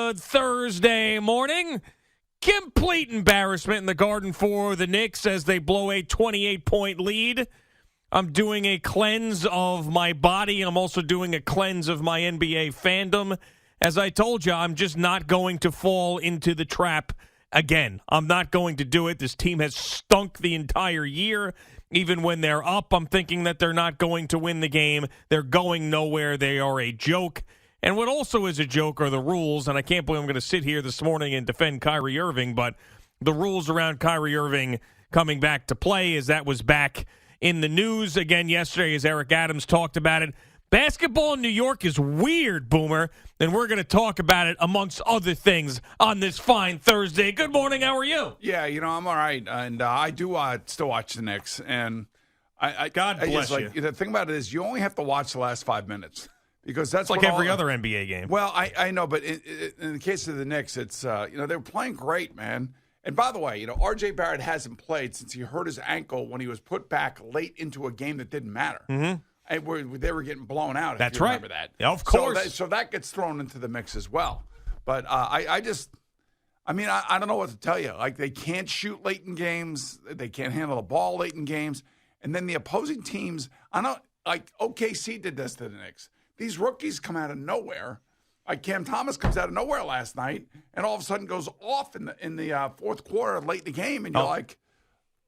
good Thursday morning. Complete embarrassment in the Garden for the Knicks as they blow a 28-point lead. I'm doing a cleanse of my body. I'm also doing a cleanse of my NBA fandom. As I told you, I'm just not going to fall into the trap again. I'm not going to do it. This team has stunk the entire year. Even when they're up, I'm thinking that they're not going to win the game. They're going nowhere. They are a joke. And what also is a joke are the rules, and I can't believe I'm going to sit here this morning and defend Kyrie Irving, but the rules around Kyrie Irving coming back to play, as that was back in the news again yesterday, as Eric Adams talked about it. Basketball in New York is weird, Boomer, and we're going to talk about it amongst other things on this fine Thursday. Good morning. How are you? Yeah, I'm all right, and I do still watch the Knicks, and God bless you. The thing about it is you only have to watch the last 5 minutes. Because that's like every other NBA game. Well, I know, but in the case of the Knicks, it's they're playing great, man. And by the way, R.J. Barrett hasn't played since he hurt his ankle when he was put back late into a game that didn't matter. Mm-hmm. And they were getting blown out. That's if you right. Remember that? Yeah, of course. So that gets thrown into the mix as well. But I don't know what to tell you. Like, they can't shoot late in games. They can't handle the ball late in games. And then the opposing teams, OKC did this to the Knicks. These rookies come out of nowhere. Like Cam Thomas comes out of nowhere last night, and all of a sudden goes off in the fourth quarter, late in the game, and you're like,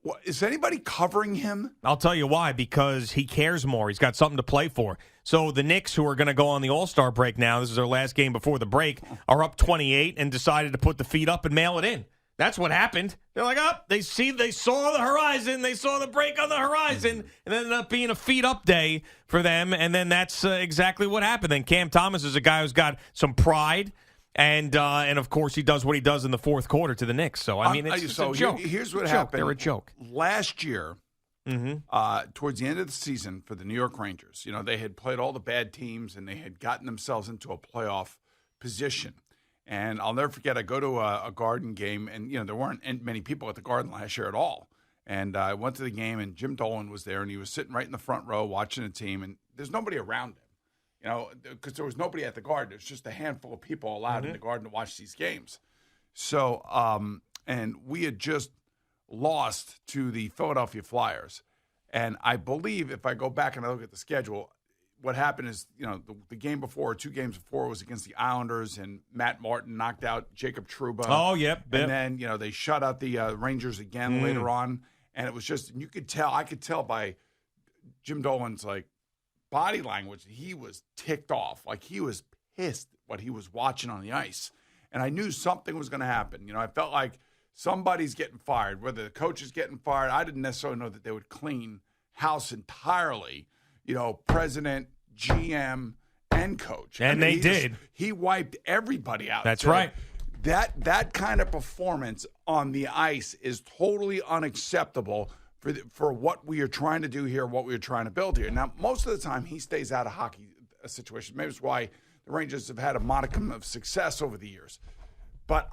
"What? Is anybody covering him?" I'll tell you why. Because he cares more. He's got something to play for. So the Knicks, who are going to go on the All-Star break now, this is their last game before the break, are up 28 and decided to put the feet up and mail it in. That's what happened. They're like, they saw the horizon. They saw the break on the horizon. And it ended up being a feet-up day for them. And then that's exactly what happened. Then Cam Thomas is a guy who's got some pride. And of course, he does what he does in the fourth quarter to the Knicks. So, it's a joke. Here's what happened. They're a joke. Last year, towards the end of the season for the New York Rangers, they had played all the bad teams and they had gotten themselves into a playoff position. And I'll never forget, I go to a Garden game, and, there weren't many people at the Garden last year at all. And I went to the game, and Jim Dolan was there, and he was sitting right in the front row watching the team, and there's nobody around him, because there was nobody at the Garden. There's just a handful of people allowed in the Garden to watch these games. So, and we had just lost to the Philadelphia Flyers. And I believe, if I go back and I look at the schedule, what happened is, the game before, 2 games before, was against the Islanders, and Matt Martin knocked out Jacob Trouba. Oh, yep. And then, they shut out the Rangers again later on. And it was just, I could tell by Jim Dolan's, body language, he was ticked off. Like, he was pissed what he was watching on the ice. And I knew something was going to happen. I felt like somebody's getting fired, whether the coach is getting fired. I didn't necessarily know that they would clean house entirely. President, GM, and coach. And they did. He wiped everybody out. That's right. That kind of performance on the ice is totally unacceptable for what we are trying to do here, what we are trying to build here. Now, most of the time, he stays out of hockey situations. Maybe that's why the Rangers have had a modicum of success over the years. But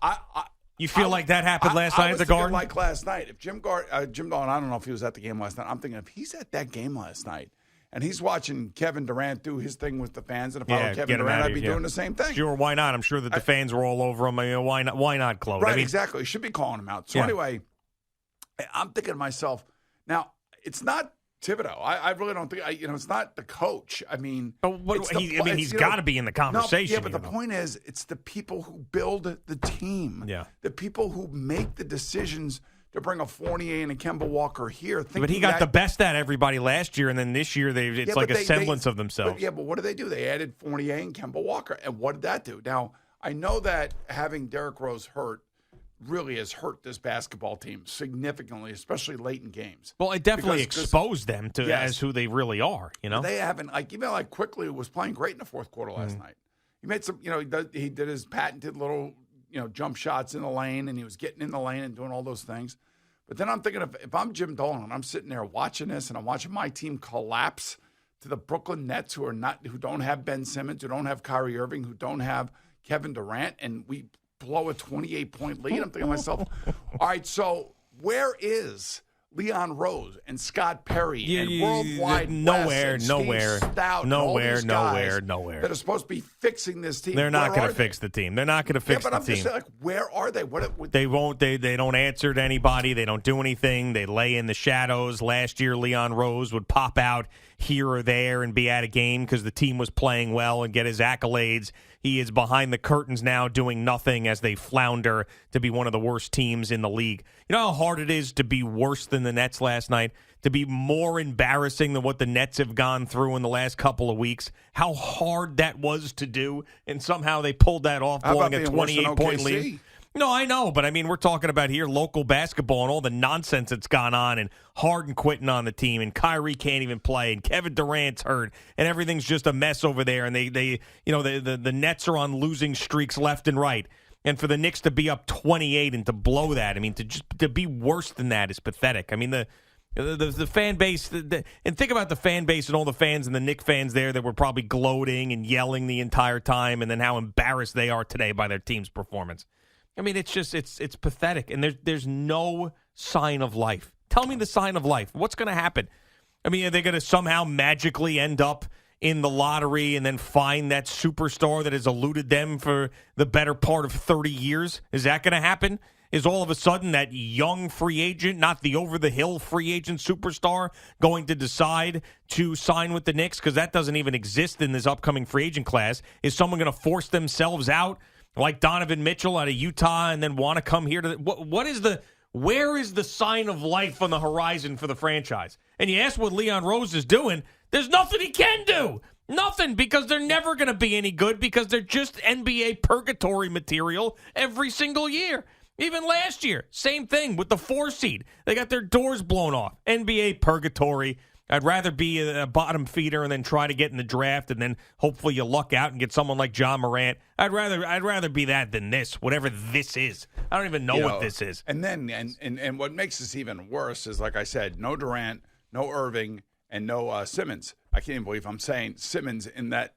you feel like that happened last night at the Garden? Like last night. If Jim Dolan, I don't know if he was at the game last night. I'm thinking if he's at that game last night, and he's watching Kevin Durant do his thing with the fans. And if I were Kevin Durant, I'd be doing the same thing. Sure, why not? I'm sure that the fans were all over him. Why not, Claude? Right, exactly. He should be calling him out. So anyway, I'm thinking to myself, now, it's not Thibodeau. I really don't think, it's not the coach. He's got to be in the conversation. But the point is, it's the people who build the team. Yeah. The people who make the decisions to bring a Fournier and a Kemba Walker here. But he got the best at everybody last year, and then this year it's like a semblance of themselves. But what did? They added Fournier and Kemba Walker, and what did that do? Now, I know that having Derrick Rose hurt really has hurt this basketball team significantly, especially late in games. Well, it definitely exposed them to as who they really are. They haven't Quickly was playing great in the fourth quarter last night. He made some, he did his patented little jump shots in the lane, and he was getting in the lane and doing all those things. But then I'm thinking, if I'm Jim Dolan and I'm sitting there watching this, and I'm watching my team collapse to the Brooklyn Nets, who don't have Ben Simmons, who don't have Kyrie Irving, who don't have Kevin Durant, and we blow a 28-point lead, I'm thinking to myself, all right, so where is Leon Rose and Scott Perry and Worldwide nowhere West and Steve Stout nowhere that are supposed to be fixing this team. They're not going to fix the team. They're not going to fix the team. I'm just saying, like, where are they? They won't. They don't answer to anybody. They don't do anything. They lay in the shadows. Last year, Leon Rose would pop out here or there and be at a game because the team was playing well and get his accolades. He is behind the curtains now doing nothing as they flounder to be one of the worst teams in the league. You know how hard it is to be worse than the Nets last night? To be more embarrassing than what the Nets have gone through in the last couple of weeks? How hard that was to do, and somehow they pulled that off, blowing a 28-point lead. No, I know, but I mean, we're talking about here local basketball and all the nonsense that's gone on, and Harden quitting on the team, and Kyrie can't even play, and Kevin Durant's hurt, and everything's just a mess over there. And the Nets are on losing streaks left and right, and for the Knicks to be up 28 and to blow that, I mean, to be worse than that is pathetic. I mean, the fan base, and think about the fan base and all the fans and the Knicks fans there that were probably gloating and yelling the entire time, and then how embarrassed they are today by their team's performance. I mean, it's just it's pathetic, and there's no sign of life. Tell me the sign of life. What's going to happen? I mean, are they going to somehow magically end up in the lottery and then find that superstar that has eluded them for the better part of 30 years? Is that going to happen? Is all of a sudden that young free agent, not the over-the-hill free agent superstar, going to decide to sign with the Knicks? Because that doesn't even exist in this upcoming free agent class. Is someone going to force themselves out like Donovan Mitchell out of Utah and then want to come here to where is the sign of life on the horizon for the franchise? And you ask what Leon Rose is doing, there's nothing he can do. Nothing, because they're never going to be any good because they're just NBA purgatory material every single year. Even last year, same thing with the 4 seed. They got their doors blown off. NBA purgatory. I'd rather be a bottom feeder and then try to get in the draft and then hopefully you luck out and get someone like John Morant. I'd rather be that than this, whatever this is. I don't even know what this is. And then and what makes this even worse is, like I said, no Durant, no Irving, and no Simmons. I can't even believe I'm saying Simmons in that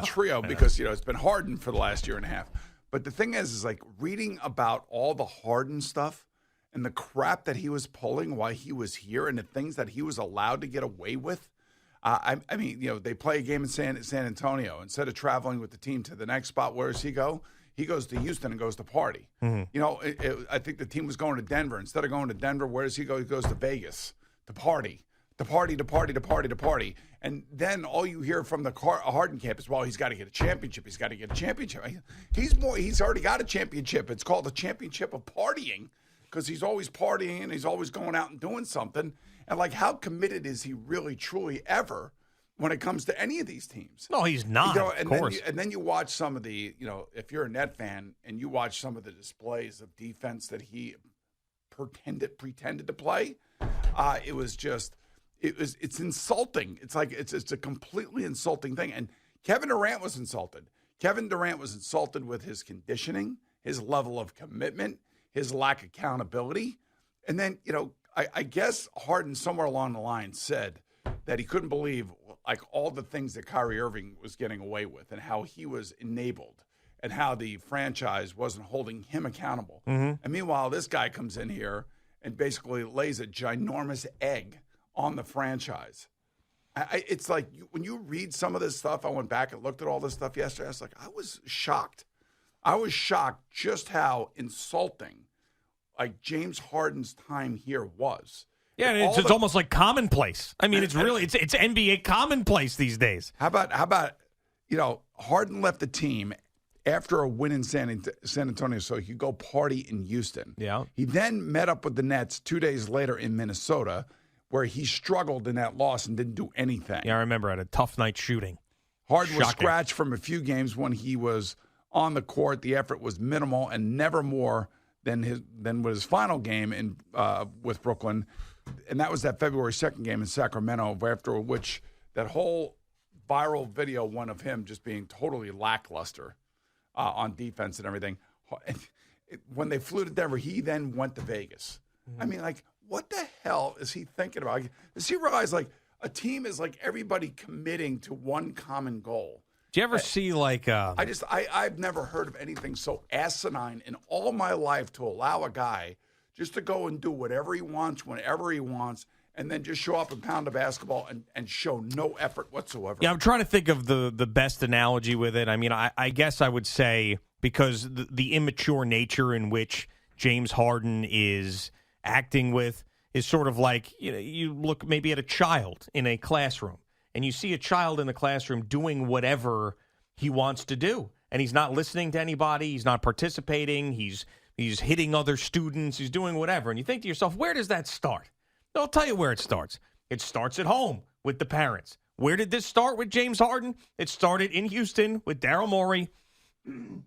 trio because it's been Harden for the last year and a half. But the thing is like reading about all the Harden stuff and the crap that he was pulling while he was here and the things that he was allowed to get away with. I mean, they play a game in San Antonio. Instead of traveling with the team to the next spot, where does he go? He goes to Houston and goes to party. Mm-hmm. I think the team was going to Denver. Instead of going to Denver, where does he go? He goes to Vegas to party. To party. And then all you hear from the Harden camp is, well, he's got to get a championship. He's already got a championship. It's called the championship of partying. Because he's always partying and he's always going out and doing something. And, like, how committed is he really, truly ever when it comes to any of these teams? No, he's not, of course. And then you watch some of the, if you're a Net fan and you watch some of the displays of defense that he pretended to play, it's insulting. It's like it's a completely insulting thing. And Kevin Durant was insulted. Kevin Durant was insulted with his conditioning, his level of commitment, his lack of accountability. And then, I guess Harden somewhere along the line said that he couldn't believe like all the things that Kyrie Irving was getting away with and how he was enabled and how the franchise wasn't holding him accountable. Mm-hmm. And meanwhile, this guy comes in here and basically lays a ginormous egg on the franchise. It's like when you read some of this stuff, I went back and looked at all this stuff yesterday. I was shocked. I was shocked just how insulting like James Harden's time here was. Yeah, and it's almost like commonplace. I mean, it's NBA commonplace these days. How about Harden left the team after a win in San Antonio so he could go party in Houston. Yeah. He then met up with the Nets 2 days later in Minnesota where he struggled in that loss and didn't do anything. Yeah, I remember at a tough night shooting. Harden was scratched from a few games when he was on the court. The effort was minimal and never more than his final game with Brooklyn. And that was that February 2nd game in Sacramento, after which that whole viral video went of him just being totally lackluster on defense and everything. When they flew to Denver, he then went to Vegas. Mm-hmm. I mean, like, what the hell is he thinking about? Does he realize, like, a team is like everybody committing to one common goal? Do you ever see, like... I've never heard of anything so asinine in all my life to allow a guy just to go and do whatever he wants, whenever he wants, and then just show up and pound the basketball and show no effort whatsoever. Yeah, I'm trying to think of the best analogy with it. I mean, I guess I would say because the immature nature in which James Harden is acting with is sort of like, you look maybe at a child in a classroom, and you see a child in the classroom doing whatever he wants to do, and he's not listening to anybody, he's not participating, he's hitting other students, he's doing whatever, and you think to yourself, where does that start? I'll tell you where it starts. It starts at home with the parents. Where did this start with James Harden? It started in Houston with Daryl Morey, who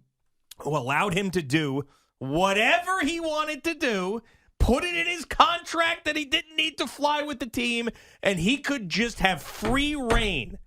allowed him to do whatever he wanted to do, put it in his contract that he didn't need to fly with the team, and he could just have free reign.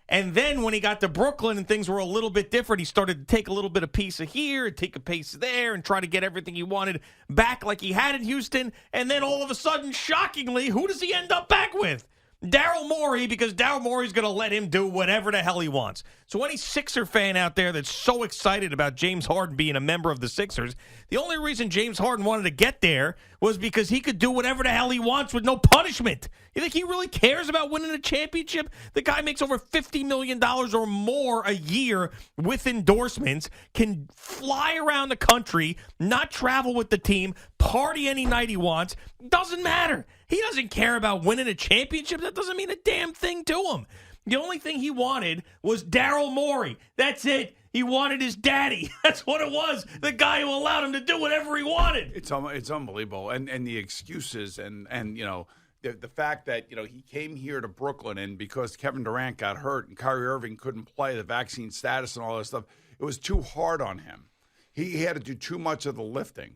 And then when he got to Brooklyn and things were a little bit different, he started to take a little bit of piece of here, take a piece there, and try to get everything he wanted back like he had in Houston. And then all of a sudden, shockingly, who does he end up back with? Daryl Morey, because Daryl Morey's going to let him do whatever the hell he wants. So any Sixer fan out there that's so excited about James Harden being a member of the Sixers, the only reason James Harden wanted to get there was because he could do whatever the hell he wants with no punishment. You think he really cares about winning a championship? The guy makes over $50 million or more a year with endorsements, can fly around the country, not travel with the team, party any night he wants. Doesn't matter. He doesn't care about winning a championship. That doesn't mean a damn thing to him. The only thing he wanted was Daryl Morey. That's it. He wanted his daddy. That's what it was. The guy who allowed him to do whatever he wanted. It's unbelievable. And the excuses and the fact that, he came here to Brooklyn, and because Kevin Durant got hurt and Kyrie Irving couldn't play, the vaccine status and all that stuff, it was too hard on him. He had to do too much of the lifting.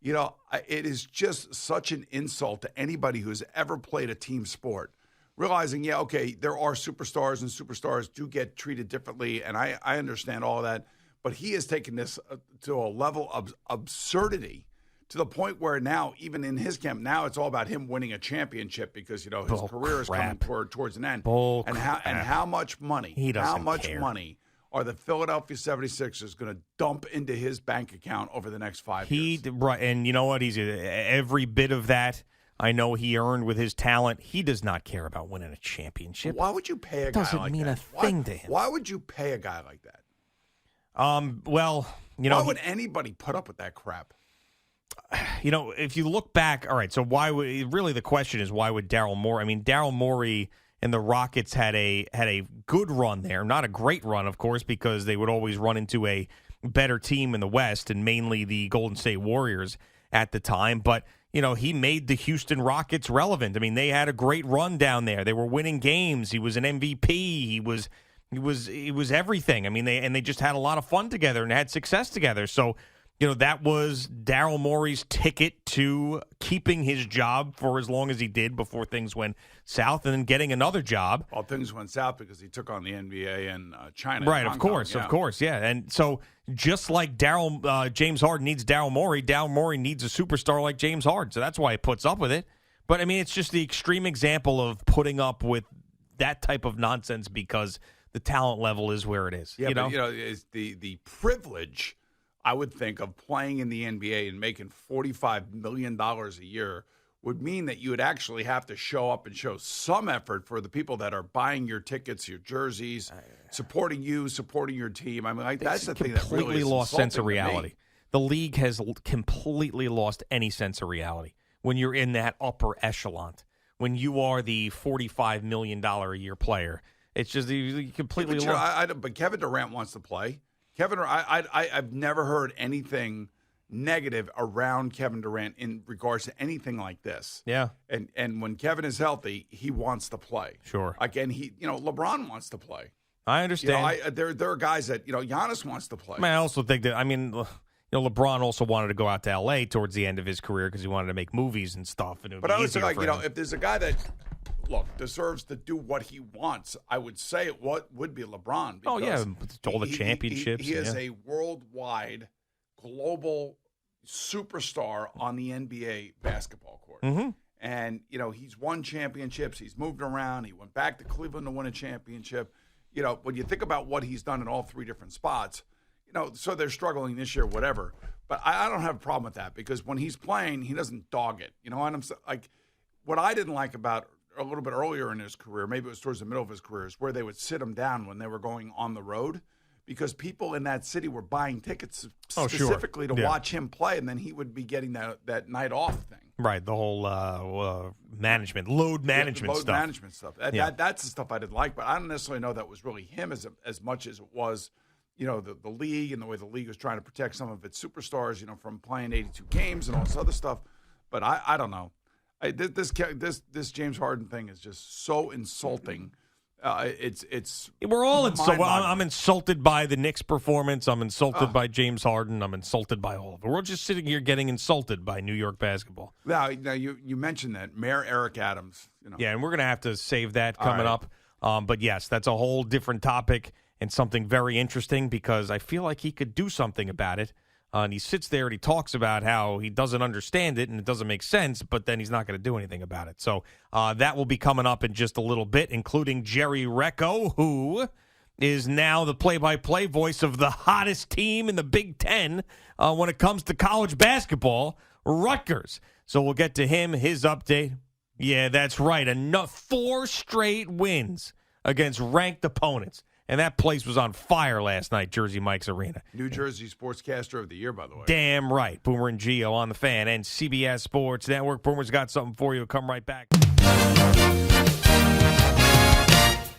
It is just such an insult to anybody who's ever played a team sport. Realizing, there are superstars, and superstars do get treated differently, and I understand all of that. But he has taken this to a level of absurdity, to the point where now, even in his camp, now it's all about him winning a championship because, his career is coming towards an end. How much money? He doesn't care. Money are the Philadelphia 76ers going to dump into his bank account over the next 5 years? Right, and you know what? He's every bit of that I know he earned with his talent. He does not care about winning a championship. Why would you pay a guy like that? Doesn't mean a thing to him. Why would you pay a guy like that? Why would anybody put up with that crap? If you look back, all right, so really the question is, why would Daryl Morey? I mean, Daryl Morey and the Rockets had a good run there. Not a great run, of course, because they would always run into a better team in the West, and mainly the Golden State Warriors at the time. But he made the Houston Rockets relevant. I mean, they had a great run down there. They were winning games. He was an MVP. He was everything. I mean, they just had a lot of fun together and had success together. So, that was Daryl Morey's ticket to keeping his job for as long as he did before things went south, and then getting another job. Well, things went south because he took on the NBA and China. Right, of course, yeah. And so just like James Harden needs Daryl Morey needs a superstar like James Harden. So that's why he puts up with it. But, I mean, it's just the extreme example of putting up with that type of nonsense because the talent level is where it is. Yeah, but it's the privilege, I would think, of playing in the NBA and making $45 million a year would mean that you would actually have to show up and show some effort for the people that are buying your tickets, your jerseys, supporting you, supporting your team. I mean, that's the thing that really completely lost sense of reality. Me. The league has completely lost any sense of reality when you're in that upper echelon, when you are the $45 million a year player. It's just you completely lost. But Kevin Durant wants to play. I've never heard anything negative around Kevin Durant in regards to anything like this. Yeah. And when Kevin is healthy, he wants to play. Sure. Again, LeBron wants to play. I understand. There are guys that, Giannis wants to play. I also think that, LeBron also wanted to go out to L.A. towards the end of his career because he wanted to make movies and stuff. And but I would say, if there's a guy that, deserves to do what he wants, I would say it would be LeBron. Oh, yeah, all the championships. He is a worldwide, global superstar on the NBA basketball court. Mm-hmm. And, he's won championships. He's moved around. He went back to Cleveland to win a championship. When you think about what he's done in all three different spots, so they're struggling this year, whatever. But I don't have a problem with that because when he's playing, he doesn't dog it. You know, and what I didn't like about a little bit earlier in his career, maybe it was towards the middle of his career, is where they would sit him down when they were going on the road because people in that city were buying tickets specifically to watch him play, and then he would be getting that night off thing. Right, the whole load management stuff. That's the stuff I didn't like, but I don't necessarily know that was really him as much as it was, the league and the way the league was trying to protect some of its superstars, from playing 82 games and all this other stuff. But I don't know. This James Harden thing is just so insulting. We're all insulted. I'm insulted by the Knicks' performance. I'm insulted by James Harden. I'm insulted by all of it. We're just sitting here getting insulted by New York basketball. Now you mentioned that Mayor Eric Adams. Yeah, and we're going to have to save that coming up. But yes, that's a whole different topic and something very interesting because I feel like he could do something about it. And he sits there and he talks about how he doesn't understand it and it doesn't make sense, but then he's not going to do anything about it. So that will be coming up in just a little bit, including Jerry Recco, who is now the play-by-play voice of the hottest team in the Big Ten when it comes to college basketball, Rutgers. So we'll get to him, his update. Yeah, that's right. 4 straight wins against ranked opponents. And that place was on fire last night, Jersey Mike's Arena. New Jersey Sportscaster of the Year, by the way. Damn right. Boomer and Gio on the Fan and CBS Sports Network. Boomer's got something for you. Come right back.